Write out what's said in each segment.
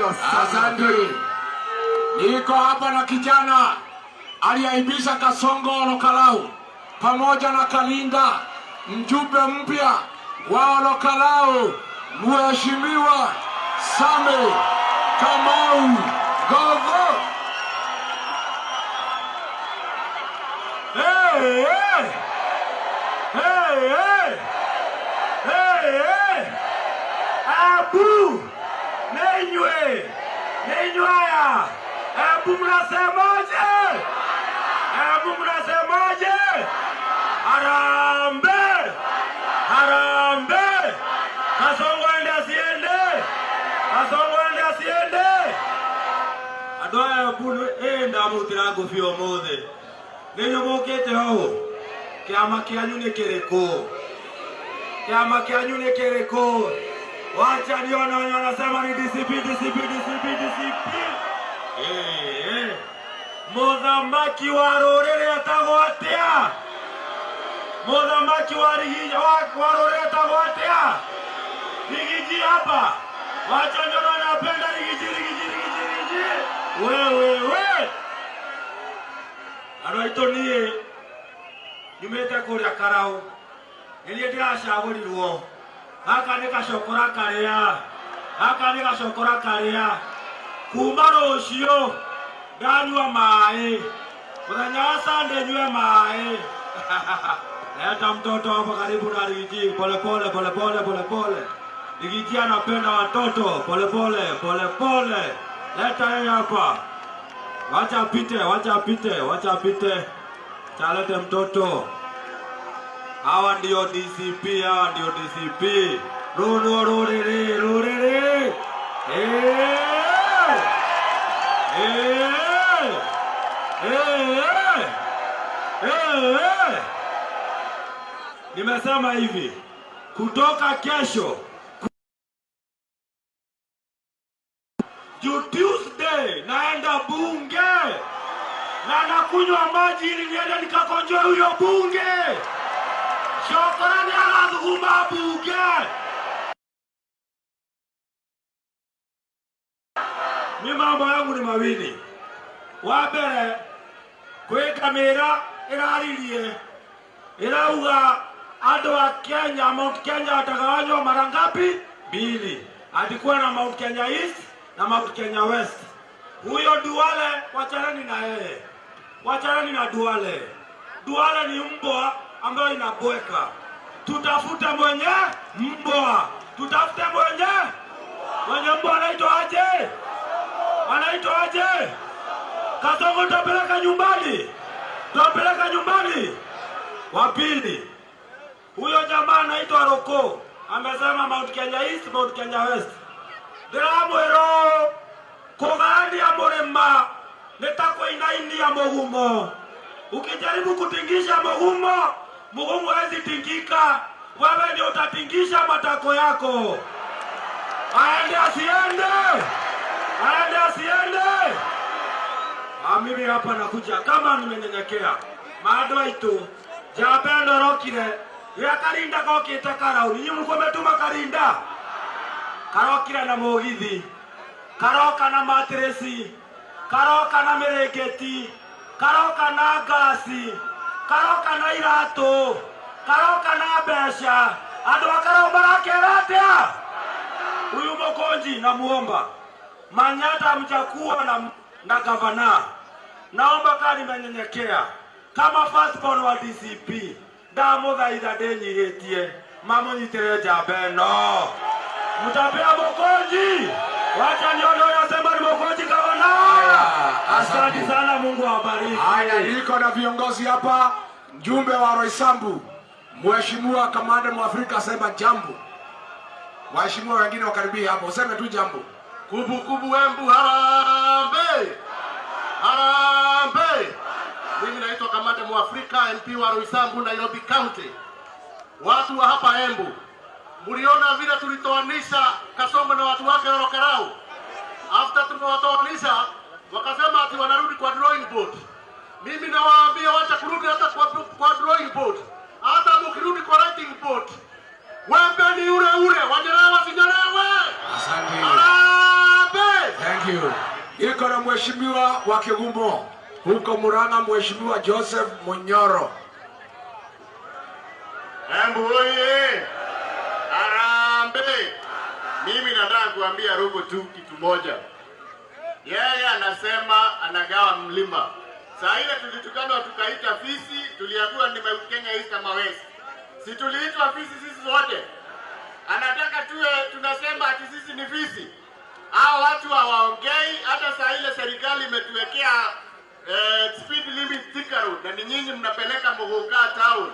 Asante. Niko hapa na kijana aliaibisha Kasongo Olokalau pamoja na Kalinda, mjumbe mpya wa Olokalau, Mheshimiwa Same Kamau Gogo. Hey, hey. Hey, hey. Hey, hey. Abu Nenywe Nenywaya. Abu mnasemaje? Abu mnasemaje? Harambe! Harambe! Kasongo ende asiende! Kasongo ende asiende! Adoya Abu enda mutirago fio mothe. Nenyo mokete ho. Kiama kianyu ni kiriko. Kiama kianyu ni kiriko. Wacha niona wanasema ni DCP. Muthamaki wa ruriri atagwo atia? Muthamaki wa ruriri atagwo atia? Rigiji hapa. Wacha niona wanapenda rigiji. Wewe. Aroito nie. Nyumete kuria Karau. Nilie ndiracagũrirwo. Haka nĩ gacokora karĩa. Kuma rũciũ ndanyua maĩ. Mũthenya wa Sunday nyue maĩ. Leta mtoto hapa karibu na Rigiji. Pole. Rigiji anapenda watoto. Pole. Leta yeye hapa. Wacha apite. Chalete mtoto. Hawa ndio DCP. Ruriri. Nimesema hivi, kutoka kesho Tuesday naenda bunge na nakunywa maji ili niende nikakonjoe huyo bunge. Shukrani anazungumza bunge. Mimi mambo yangu ni mawili. Wabere kwe kamera iraririe. Irauga ando wa Kenya, Mount Kenya atagawanywa mara ngapi? 2. Alikuwa na Mount Kenya East na Mount Kenya West. Huyo Duale wacharani na yeye. Wacharani na Duale. Duale ni mbwa ambayo inabweka. Tutafute mwenye mbwa. Mwenye mbwa anaitwa aje? Kasongo tupeleka nyumbani. Wa pili. Huyo jamaa anaitwa Roko. Amesema Mount Kenya East, Mount Kenya West. Ndiramwero kugandi ya murema netako inaini ya mugumo. Ukijaribu kutingisha mugumo hawezi tingika. Wewe ndio utatingisha matako yako. Aende asiende. Mimi hapa nakuja kama nimenyenyekea. Maadwa itu Jabendo Rokire ya Karinda gokite Karau. Ninyi mlikuwa mmetuma Karinda. Karokira na Mugithi. Karoka na matresi. Karoka na mereketi. Karoka na gasi. Karoka na irato. Karoka na besha. Andu akarao marakeratea. Huyu Mokonji na muomba. Manyata mjakuwa na gavana. Naomba kani menyenyekea. Kama firstborn wa DCP. Ndamuthaitha ndinyihitie. Mamunyitire Jabeno. Mtapea Mokonji. Wacha niono yasema ni Mokonji gavana. Asante sana, Mungu awabariki. Haya, niko na viongozi hapa. Mjumbe wa Roysambu, Mheshimiwa Kamanda Mwafrika sema jambo. Waheshimiwa wengine wakaribia hapo, useme tu jambo. Kubu Embu harambe. Mimi naitwa Kamanda Mwafrika, MP wa Roysambu, Nairobi County. Watu wa hapa Embu, mliona vile tulitoanisha Kasongo na watu wake Olokarau. After tumewatoanisha, wakasema ati wanarudi kwa drawing board. Mimi nawaambia wacha kurudi hata kwa drawing board. Hata mkirudi kwa writing board. Wembe ni ule, wanyelewa sinyolewe. Asante. Harambe. you. Iko na mheshimiwa wa Kigumo huko Murang'a, Mheshimiwa Joseph Munyoro. Embu oye! Harambee! Mimi nataka kuambia Rugo tu kitu moja. Yeye anasema anagawa mlima. Saa ile tulitukana tukaita fisi, tuliambiwa ni Kenya East ama West. Si tuliitwa fisi sisi wote? Anataka tuwe tunasema ati sisi ni fisi. Hao watu hawaongei. Hata saa ile serikali imetuwekea speed limit sticker road, na ni nyinyi mnapeleka Muguka town.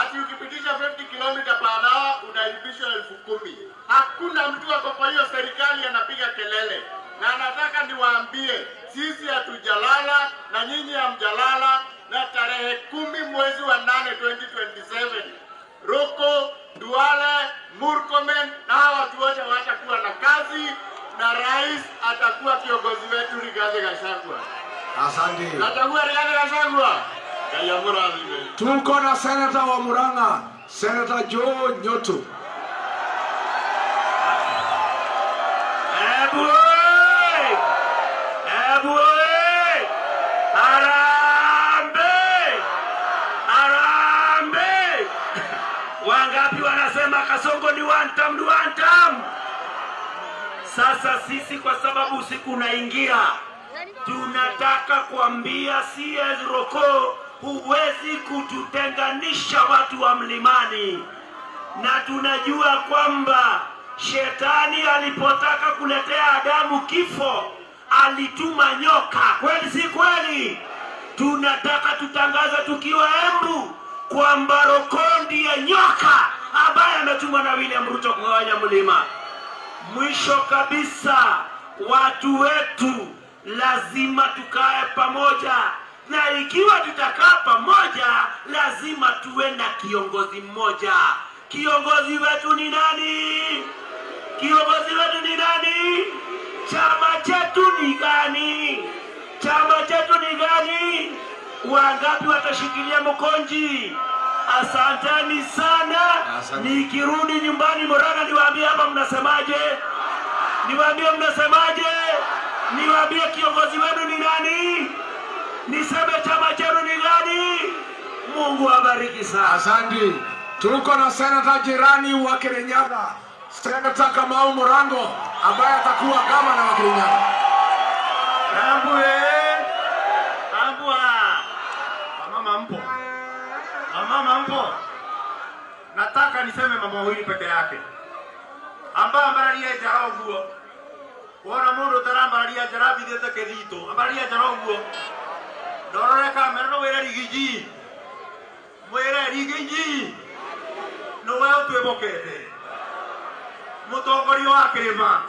Ati ukipitisha 50 km per hour unalipishwa 10,000. Hakuna mtu ako kwa hiyo serikali anapiga kelele. Na nataka niwaambie sisi hatujalala na nyinyi hamjalala, na tarehe 10 mwezi wa 8 2027 Ruko, Duale, Murkomen na watu wote watakuwa na kazi, na rais atakuwa kiongozi wetu Rigathi Gachagua. Asante. Atakuwa Rigathi Gachagua. Tuko na Senator wa Murang'a, Senator Joe Nyoto. Wangapi wanasema Kasongo ni one term? Sasa sisi kwa sababu usiku unaingia, tunataka kuambia CS Roko, huwezi kututenganisha watu wa mlimani. Na tunajua kwamba shetani alipotaka kuletea Adamu kifo alituma nyoka. Kweli si kweli? Tunataka tutangaza tukiwa Embu kwamba Roko ndiye nyoka ambaye ametumwa na William Ruto kugawanya mlima. Mwisho kabisa, watu wetu lazima tukae pamoja, na ikiwa tutakaa pamoja lazima tuwe na kiongozi mmoja. Kiongozi wetu ni nani? Kiongozi wetu ni nani? Chama chetu ni gani? Chama chetu ni gani? Wangapi watashikilia mkonji? Asanteni sana. Nikirudi nyumbani Murang'a niwaambie hapa mnasemaje? Niwaambie mnasemaje? Niwaambie kiongozi wenu ni nani? Niseme chama chenu ni gani? Mungu abariki sana. Asante. Tuko na Senator jirani wa Kirinyaga, Senator Kamau Murango ambaye atakuwa gavana wa Kirinyaga. Mama mpo. Nataka niseme mambo mawili peke yake. Amba ambararia jaraguo. Wana mundu tarambararia jarabi dete kedito. Ambararia jaraguo. Dororeka merno wera rigiji. Mwera rigiji. No wao twebokete. Mutongoria wa Kirima.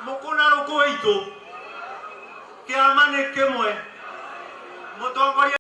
Mukuna ruko ito. Kiamane kemwe. Mutongoria